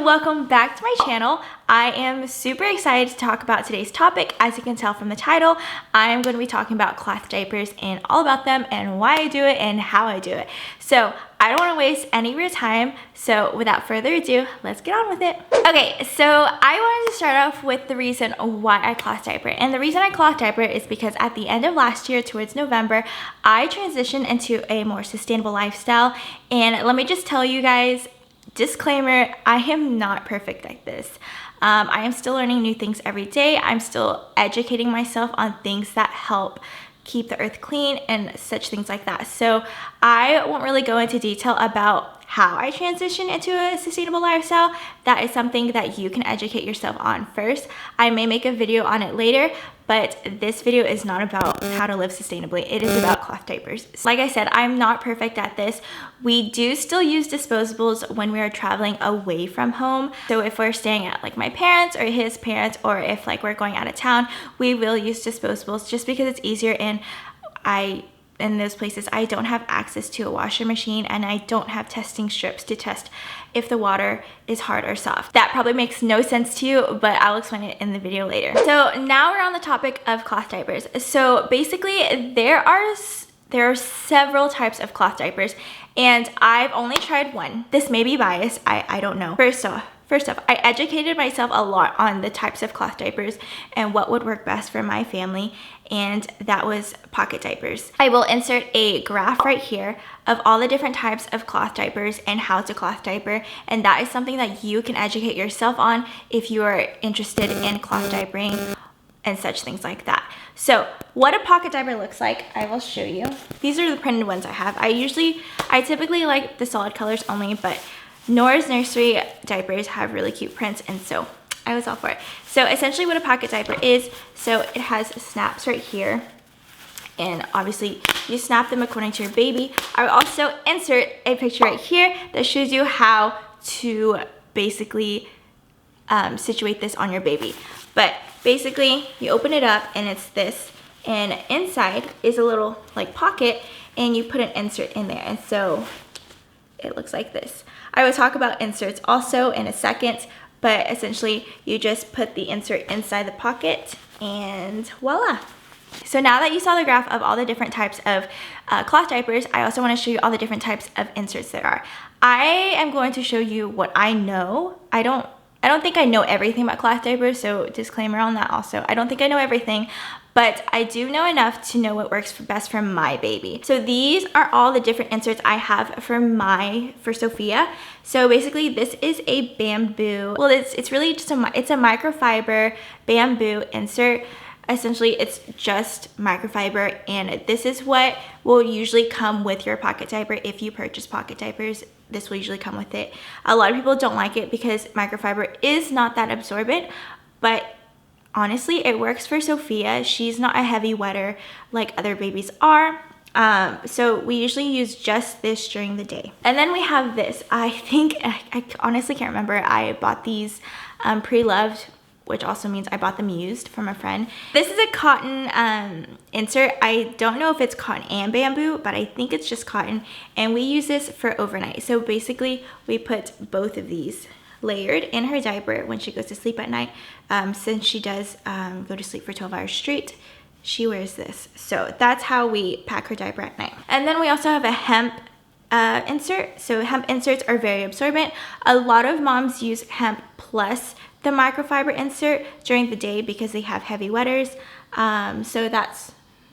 welcome back to my channel. I am super excited to talk about today's topic. As you can tell from the title, I am going to be talking about cloth diapers and all about them and why I do it and how I do it. So I don't want to waste any of your time, so without further ado, let's get on with it. Okay, so I wanted to start off with the reason why I cloth diaper. And the reason I cloth diaper is because at the end of last year, towards November, I transitioned into a more sustainable lifestyle. And let me just tell you guys, disclaimer, I am not perfect at this. I am still learning new things every day. I'm still educating myself on things that help keep the earth clean and such things like that. So I won't really go into detail about how I transition into a sustainable lifestyle. That is something that you can educate yourself on first. I may make a video on it later, but this video is not about how to live sustainably. It is about cloth diapers. Like I said, I'm not perfect at this. We do still use disposables when we are traveling away from home. So if we're staying at like my parents or his parents, or if like we're going out of town, we will use disposables just because it's easier. And in those places, I don't have access to a washer machine and I don't have testing strips to test if the water is hard or soft. That probably makes no sense to you, but I'll explain it in the video later. So now we're on the topic of cloth diapers. So basically there are several types of cloth diapers and I've only tried one. This may be biased, I don't know. First off, I educated myself a lot on the types of cloth diapers and what would work best for my family, and that was Pocket Diapers. I will insert a graph right here of all the different types of cloth diapers and how to cloth diaper, and that is something that you can educate yourself on if you are interested in cloth diapering and such things like that. So what a pocket diaper looks like, I will show you. These are the printed ones I have. I typically like the solid colors only, but Nora's Nursery diapers have really cute prints, and so I was all for it. So essentially what a pocket diaper is, so it has snaps right here, and obviously you snap them according to your baby. I will also insert a picture right here that shows you how to basically situate this on your baby. But basically you open it up and it's this, and inside is a little like pocket, and you put an insert in there, and so it looks like this. I will talk about inserts also in a second, but essentially you just put the insert inside the pocket and voila. So now that you saw the graph of all the different types of cloth diapers, I also want to show you all the different types of inserts there are. I am going to show you what I know. I don't think I know everything about cloth diapers, so disclaimer on that also. I don't think I know everything, but I do know enough to know what works best for my baby. So these are all the different inserts I have for Sophia. So basically this is a bamboo, well it's really just it's a microfiber bamboo insert. Essentially it's just microfiber, and this is what will usually come with your pocket diaper. If you purchase pocket diapers, this will usually come with it. A lot of people don't like it because microfiber is not that absorbent, but honestly, it works for Sophia. She's not a heavy wetter like other babies are. So we usually use just this during the day. And then we have this. I honestly can't remember. I bought these pre-loved, which also means I bought them used from a friend. This is a cotton insert. I don't know if it's cotton and bamboo, but I think it's just cotton. And we use this for overnight. So basically we put both of these layered in her diaper when she goes to sleep at night. Since she does go to sleep for 12 hours straight, she wears this. So that's how we pack her diaper at night. And then we also have a hemp insert. So hemp inserts are very absorbent. A lot of moms use hemp plus the microfiber insert during the day because they have heavy wetters. So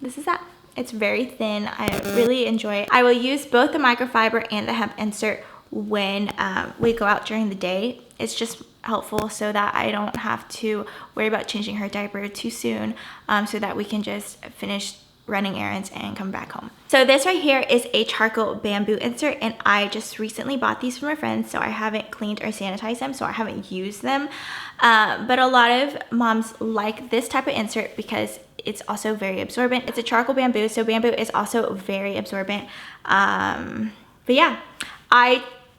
this is that. It's very thin. I really enjoy it. I will use both the microfiber and the hemp insert when we go out during the day. It's just helpful so that I don't have to worry about changing her diaper too soon, so that we can just finish running errands and come back home. So this right here is a charcoal bamboo insert, and I just recently bought these from a friend, so I haven't cleaned or sanitized them, so I haven't used them. But a lot of moms like this type of insert because it's also very absorbent. It's a charcoal bamboo, so bamboo is also very absorbent. But yeah,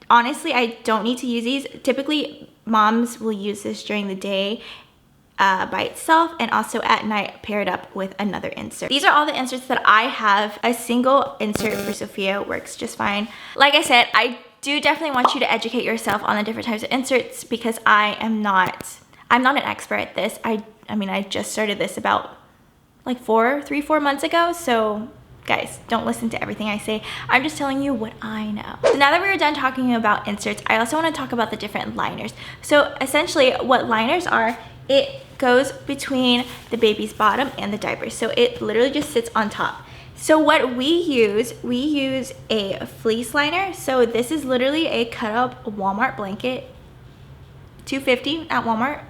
honestly, I don't need to use these. Typically, moms will use this during the day by itself, and also at night paired up with another insert. These are all the inserts that I have. A single insert for Sophia works just fine. Like I said, I do definitely want you to educate yourself on the different types of inserts because I'm not an expert at this. I mean, I just started this about like 4 months ago, so guys, don't listen to everything I say. I'm just telling you what I know. So now that we're done talking about inserts, I also want to talk about the different liners. So essentially what liners are, it goes between the baby's bottom and the diaper. So it literally just sits on top. So what we use a fleece liner. So this is literally a cut up Walmart blanket, $2.50 at Walmart.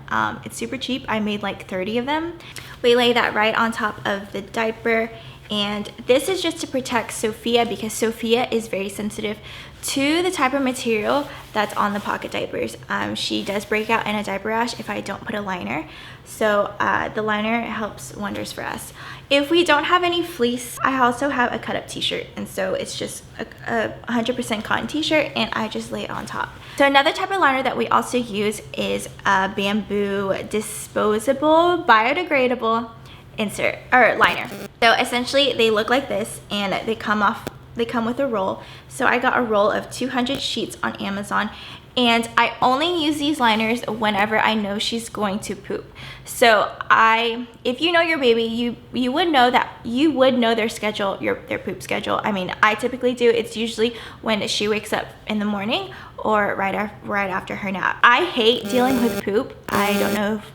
It's super cheap. I made like 30 of them. We lay that right on top of the diaper, and this is just to protect Sophia because Sophia is very sensitive to the type of material that's on the Pocket Diapers. She does break out in a diaper rash if I don't put a liner, so the liner helps wonders for us. If we don't have any fleece, I also have a cut up t-shirt, and so it's just a 100% cotton t-shirt, and I just lay it on top. So another type of liner that we also use is a bamboo disposable biodegradable insert or liner. So essentially they look like this, and they come with a roll. So I got a roll of 200 sheets on Amazon, and I only use these liners whenever I know she's going to poop. So if you know your baby, you would know their schedule, their poop schedule. I mean, I typically do. It's usually when she wakes up in the morning or right after her nap. I hate dealing with poop. I don't know if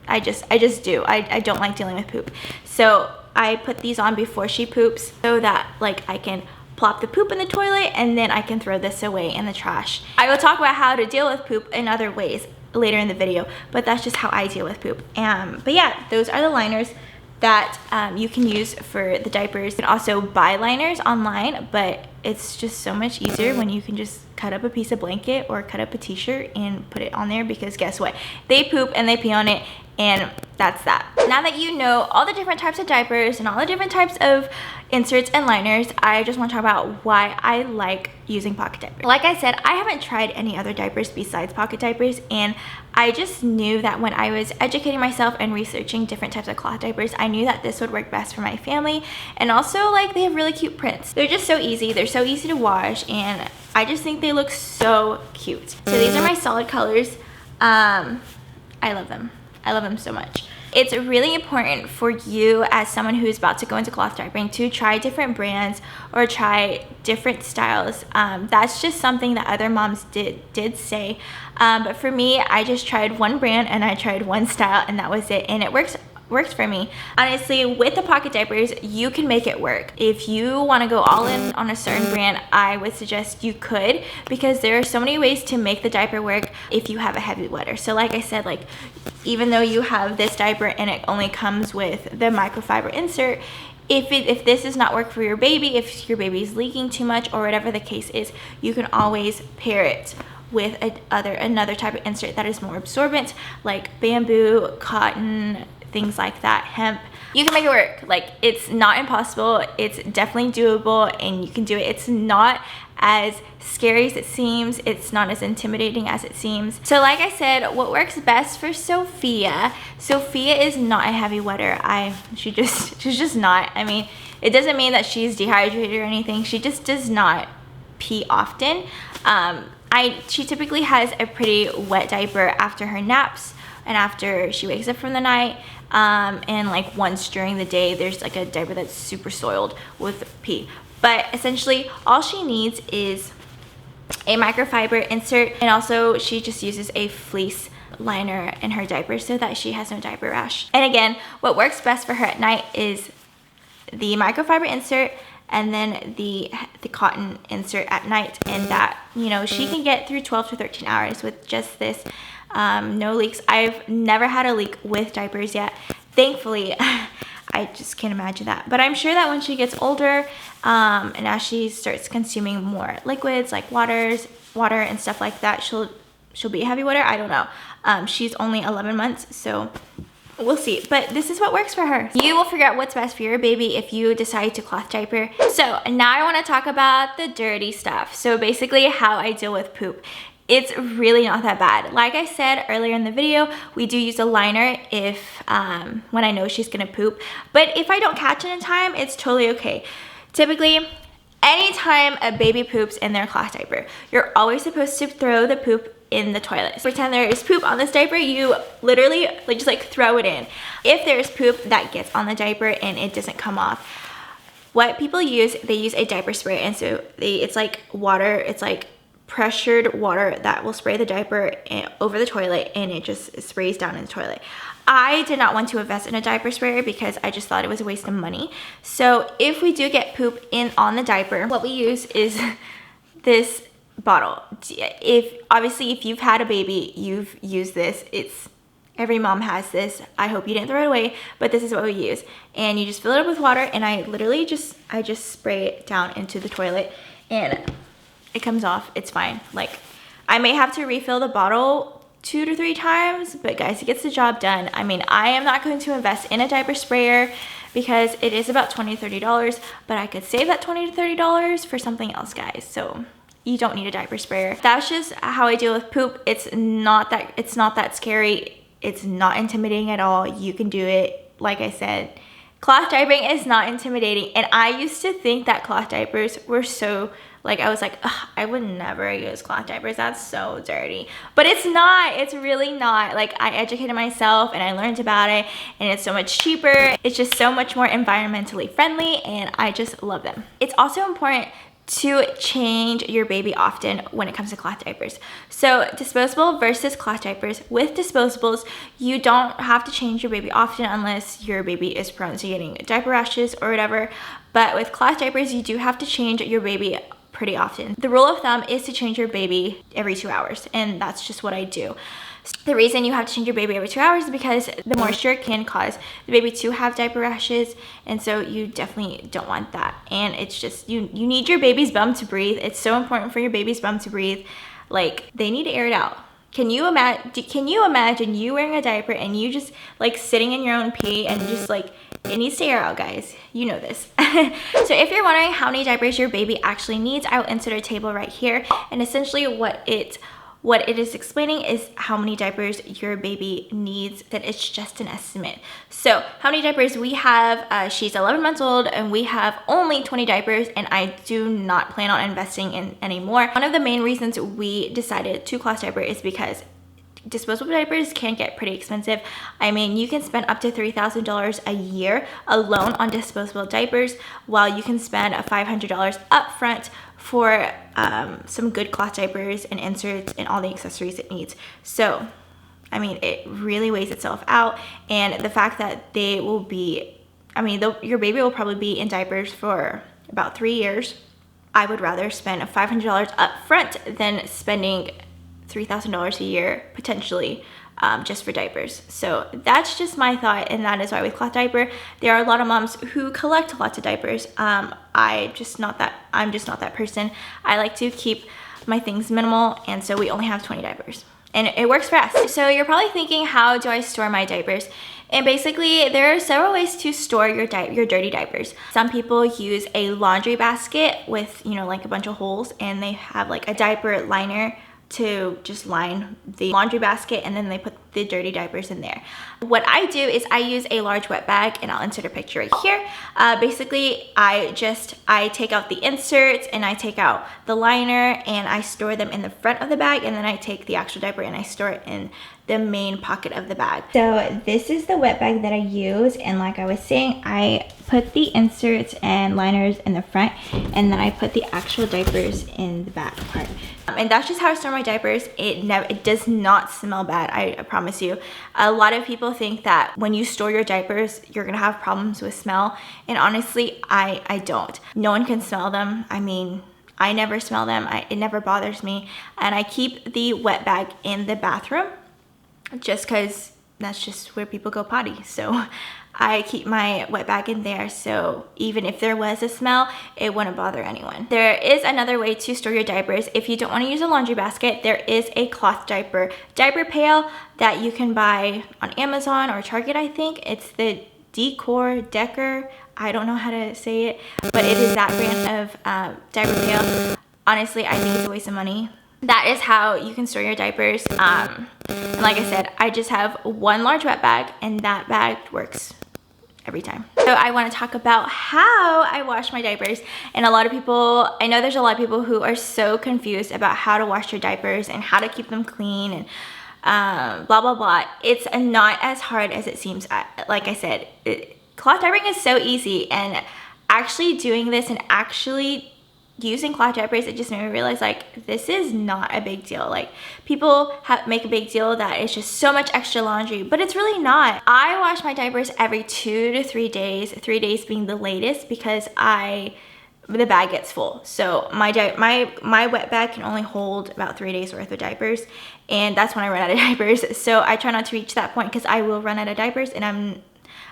I just do. I don't like dealing with poop. So I put these on before she poops so that like I can plop the poop in the toilet and then I can throw this away in the trash. I will talk about how to deal with poop in other ways later in the video, but that's just how I deal with poop. But yeah, those are the liners that you can use for the diapers. You can also buy liners online, but it's just so much easier when you can just cut up a piece of blanket or cut up a t-shirt and put it on there, because guess what? They poop and they pee on it, and that's that. Now that you know all the different types of diapers and all the different types of inserts and liners, I just want to talk about why I like using Pocket Diapers. Like I said, I haven't tried any other diapers besides Pocket Diapers, and I just knew that when I was educating myself and researching different types of cloth diapers, I knew that this would work best for my family. And also, like, they have really cute prints. They're just so easy. They're so easy to wash, and I just think they look so cute. So these are my solid colors. I love them. I love them so much. It's really important for you as someone who is about to go into cloth diapering to try different brands or try different styles. That's just something that other moms did say. But for me, I just tried one brand and I tried one style, and that was it. And it worked for me. Honestly, with the Pocket Diapers, you can make it work. If you want to go all in on a certain brand, I would suggest you could, because there are so many ways to make the diaper work if you have a heavy wetter. So like I said, like, even though you have this diaper and it only comes with the microfiber insert, if this does not work for your baby, if your baby is leaking too much or whatever the case is, you can always pair it with another type of insert that is more absorbent, like bamboo, cotton, things like that, hemp. You can make it work. Like, it's not impossible. It's definitely doable, and you can do it. It's not as scary as it seems. It's not as intimidating as it seems. So like I said, what works best for Sophia is not a heavy wetter. She's just not. I mean, it doesn't mean that she's dehydrated or anything. She just does not pee often. She typically has a pretty wet diaper after her naps and after she wakes up from the night, and like once during the day there's like a diaper that's super soiled with pee. But essentially all she needs is a microfiber insert, and also she just uses a fleece liner in her diaper so that she has no diaper rash. And again, what works best for her at night is the microfiber insert and then the cotton insert at night, and that, you know, she can get through 12 to 13 hours with just this. No leaks. I've never had a leak with diapers yet, thankfully. I just can't imagine that, but I'm sure that when she gets older, and as she starts consuming more liquids like water and stuff like that, she'll be a heavy wetter. I don't know. She's only 11 months, so we'll see. But this is what works for her. You will figure out what's best for your baby if you decide to cloth diaper. So now I want to talk about the dirty stuff. So basically how I deal with poop. It's really not that bad. Like I said earlier in the video, we do use a liner when I know she's gonna poop. But if I don't catch it in time, it's totally okay. Typically, Anytime a baby poops in their cloth diaper, you're always supposed to throw the poop in the toilet. So pretend there is poop on this diaper, you literally just like throw it in. If there's poop that gets on the diaper and it doesn't come off, what people use, they use a diaper spray, and so it's like water, it's like pressured water that will spray the diaper over the toilet, and it just sprays down in the toilet. I did not want to invest in a diaper sprayer because I just thought it was a waste of money. So if we do get poop on the diaper, what we use is this bottle. If you've had a baby, you've used this. Every mom has this. I hope you didn't throw it away, but this is what we use. And you just fill it up with water, and I literally just spray it down into the toilet, and it comes off. It's fine. Like, I may have to refill the bottle 2 to 3 times, but guys, it gets the job done. I mean, I am not going to invest in a diaper sprayer because it is about $20 to $30, but I could save that $20 to $30 for something else, guys. So you don't need a diaper sprayer. That's just how I deal with poop. It's not that scary. It's not intimidating at all. You can do it. Like I said, cloth diapering is not intimidating. And I used to think that cloth diapers were so, like, I was like, I would never use cloth diapers. That's so dirty. But it's not. It's really not. Like, I educated myself and I learned about it, and it's so much cheaper. It's just so much more environmentally friendly, and I just love them. It's also important to change your baby often when it comes to cloth diapers. So disposable versus cloth diapers. With disposables, you don't have to change your baby often unless your baby is prone to getting diaper rashes or whatever. But with cloth diapers, you do have to change your baby pretty often. The rule of thumb is to change your baby every 2 hours, and that's just what I do. The reason you have to change your baby every 2 hours is because the moisture can cause the baby to have diaper rashes, and so you definitely don't want that. And it's just, you need your baby's bum to breathe. It's so important for your baby's bum to breathe. Like, they need to air it out. Can you imagine you wearing a diaper and you just like sitting in your own pee and just like, it needs to air out, guys. You know this. So if you're wondering how many diapers your baby actually needs, I will insert a table right here, and essentially what it is explaining is how many diapers your baby needs, that it's just an estimate. So how many diapers we have, she's 11 months old and we have only 20 diapers, and I do not plan on investing in any more. One of the main reasons we decided to cloth diaper is because disposable diapers can get pretty expensive. I mean, you can spend up to $3,000 a year alone on disposable diapers, while you can spend $500 up front for some good cloth diapers and inserts and all the accessories it needs. So, I mean, it really weighs itself out. And the fact that they will be, your baby will probably be in diapers for about 3 years. I would rather spend $500 up front than spending $3,000 a year potentially just for diapers. So that's just my thought, and that is why with cloth diaper, there are a lot of moms who collect lots of diapers. I'm just not that person. I like to keep my things minimal, and so we only have 20 diapers, and it works for us. So you're probably thinking, how do I store my diapers? And basically, there are several ways to store your dirty diapers. Some people use a laundry basket with, like a bunch of holes, and they have like a diaper liner to just line the laundry basket, and then they put the dirty diapers in there. What I do is I use a large wet bag, and I'll insert a picture right here. Basically, I take out the inserts and I take out the liner and I store them in the front of the bag, and then I take the actual diaper and I store it in the main pocket of the bag. So this is the wet bag that I use, and like I was saying, I put the inserts and liners in the front, and then I put the actual diapers in the back part. And that's just how I store my diapers. It does not smell bad, I promise you. A lot of people think that when you store your diapers, you're gonna have problems with smell, and honestly, I don't. No one can smell them. I mean, I never smell them. It never bothers me, and I keep the wet bag in the bathroom just because that's just where people go potty. So I keep my wet bag in there, so even if there was a smell, it wouldn't bother anyone. There is another way to store your diapers. If you don't want to use a laundry basket, there is a cloth diaper pail that you can buy on Amazon or Target, I think. It's the Decker. I don't know how to say it, but it is that brand of diaper pail. Honestly, I think it's a waste of money. That is how you can store your diapers. And like I said, I just have one large wet bag, and that bag works every time. So I want to talk about how I wash my diapers. And a lot of people, I know there's a lot of people who are so confused about how to wash your diapers and how to keep them clean and blah blah blah. It's not as hard as it seems. Like I said, cloth diapering is so easy, and actually doing this and actually using cloth diapers, it just made me realize like this is not a big deal. Like people make a big deal that it's just so much extra laundry, but it's really not. I wash my diapers every 2 to 3 days, 3 days being the latest, because the bag gets full. So my wet bag can only hold about 3 days worth of diapers, and that's when I run out of diapers. So I try not to reach that point, because I will run out of diapers, and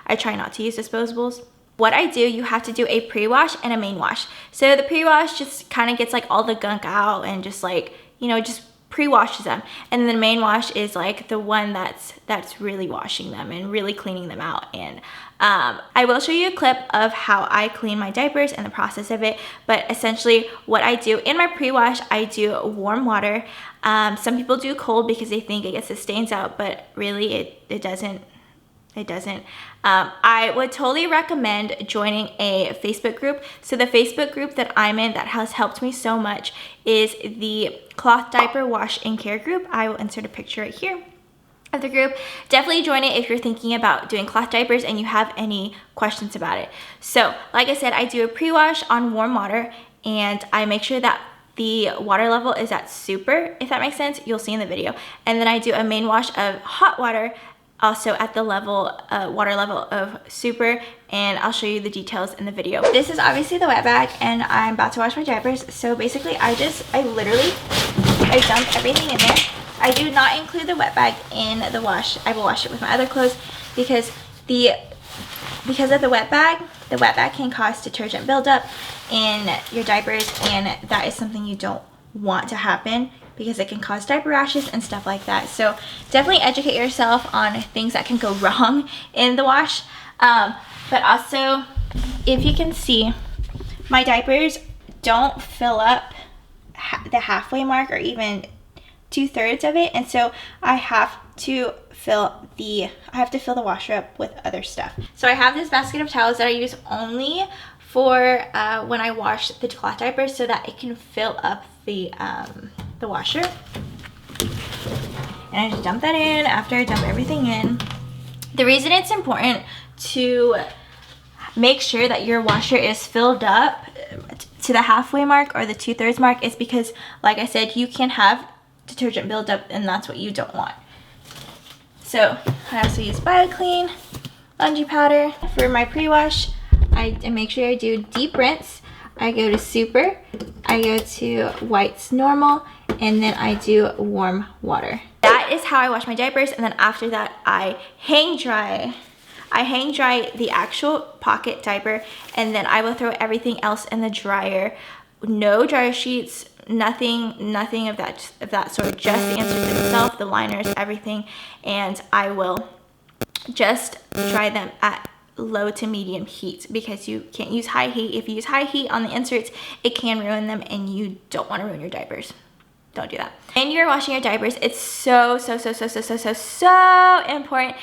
I try not to use disposables. What I do, you have to do a pre-wash and a main wash. So the pre-wash just kind of gets like all the gunk out and just like, you know, just pre-washes them. And then the main wash is like the one that's really washing them and really cleaning them out. And I will show you a clip of how I clean my diapers and the process of it. But essentially what I do in my pre-wash, I do warm water. Some people do cold because they think it gets the stains out, but really it doesn't. It doesn't. I would totally recommend joining a Facebook group. So the Facebook group that I'm in that has helped me so much is the Cloth Diaper Wash and Care group. I will insert a picture right here of the group. Definitely join it if you're thinking about doing cloth diapers and you have any questions about it. So like I said, I do a pre-wash on warm water, and I make sure that the water level is at super, if that makes sense. You'll see in the video. And then I do a main wash of hot water, also at the water level of super, and I'll show you the details in the video. This is obviously the wet bag, and I'm about to wash my diapers. So basically I literally dump everything in there. I do not include the wet bag in the wash. I will wash it with my other clothes because of the wet bag can cause detergent buildup in your diapers, and that is something you don't want to happen, because it can cause diaper rashes and stuff like that. So definitely educate yourself on things that can go wrong in the wash. But also, if you can see, my diapers don't fill up the halfway mark or even 2/3 of it, and so I have to fill the washer up with other stuff. So I have this basket of towels that I use only for when I wash the cloth diapers, so that it can fill up the washer. And I just dump that in after I dump everything in. The reason it's important to make sure that your washer is filled up to the halfway mark or the 2/3 mark is because, like I said, you can have detergent buildup, and that's what you don't want. So I also use BioClean laundry powder for my pre-wash. I make sure I do deep rinse. I go to super, I go to whites normal, and then I do warm water. That is how I wash my diapers, and then after that I hang dry. I hang dry the actual pocket diaper, and then I will throw everything else in the dryer. No dryer sheets, nothing of that sort, just the inserts itself, the liners, everything, and I will just dry them at low to medium heat, because you can't use high heat. If you use high heat on the inserts, it can ruin them, and you don't want to ruin your diapers. Don't do that. When you're washing your diapers, it's so important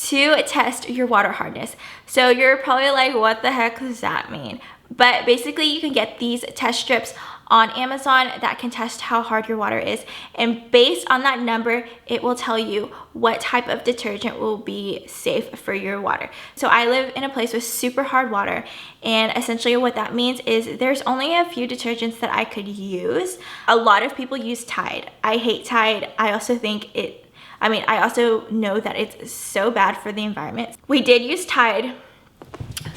to test your water hardness. So you're probably like, what the heck does that mean? But basically you can get these test strips on Amazon that can test how hard your water is, and based on that number it will tell you what type of detergent will be safe for your water. So I live in a place with super hard water, and essentially what that means is there's only a few detergents that I could use. A lot of people use Tide. I hate Tide. I also also know that it's so bad for the environment. We did use Tide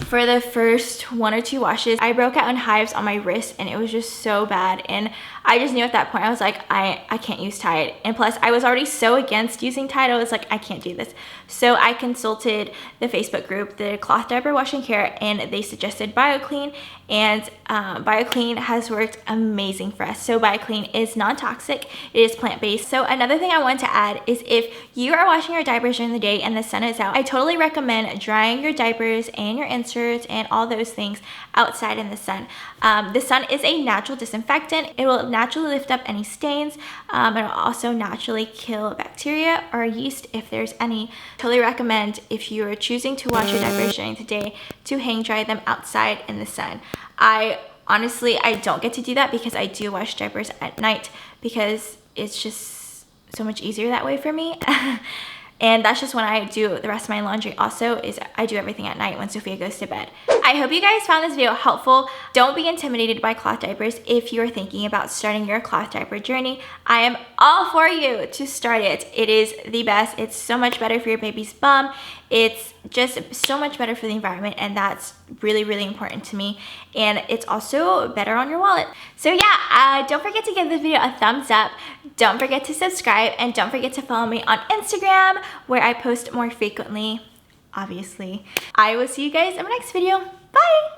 for the first 1 or 2 washes. I broke out in hives on my wrist, and it was just so bad, and I just knew at that point, I was like, I can't use Tide. And plus I was already so against using Tide, I was like, I can't do this. So I consulted the Facebook group, the Cloth Diaper Wash and Care, and they suggested BioClean, and BioClean has worked amazing for us. So BioClean is non-toxic, it is plant-based. So another thing I want to add is, if you are washing your diapers during the day and the sun is out, I totally recommend drying your diapers and your inserts and all those things outside in the sun. The sun is a natural disinfectant. It will naturally lift up any stains. It'll also naturally kill bacteria or yeast if there's any. Totally recommend, if you are choosing to wash your diapers during the day, to hang dry them outside in the sun. Honestly, I don't get to do that because I do wash diapers at night because it's just so much easier that way for me. And that's just when I do the rest of my laundry also, is I do everything at night when Sophia goes to bed. I hope you guys found this video helpful. Don't be intimidated by cloth diapers if you're thinking about starting your cloth diaper journey. I am all for you to start it. It is the best. It's so much better for your baby's bum. It's just so much better for the environment, and that's really, really important to me. And it's also better on your wallet. So yeah, don't forget to give this video a thumbs up. Don't forget to subscribe, and don't forget to follow me on Instagram, where I post more frequently, obviously. I will see you guys in my next video. Bye!